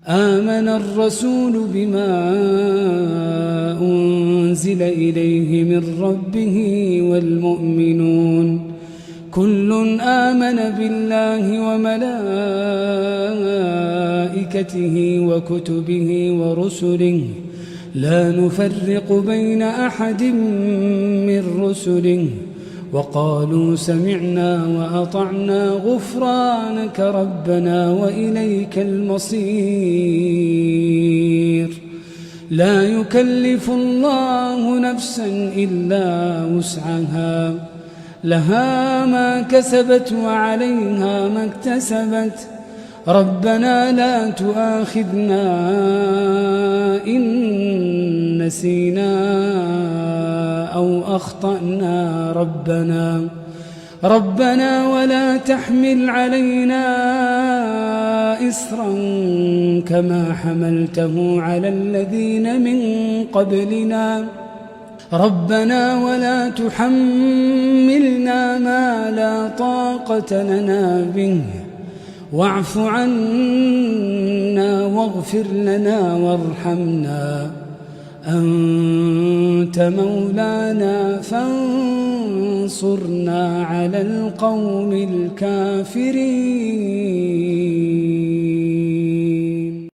آمن الرسول بما أنزل إليه من ربه والمؤمنون كل آمن بالله وملائكته وكتبه ورسله لا نفرق بين أحد من رسله وقالوا سمعنا وأطعنا غفرانك ربنا وإليك المصير لا يكلف الله نفسا إلا وسعها لها ما كسبت وعليها ما اكتسبت ربنا لا تؤاخذنا إن نسينا أو أخطأنا ربنا ولا تحمل علينا إصرا كما حملته على الذين من قبلنا ربنا ولا تحملنا ما لا طاقة لنا به واعف عنا واغفر لنا وارحمنا أنت مولانا فانصرنا على القوم الكافرين.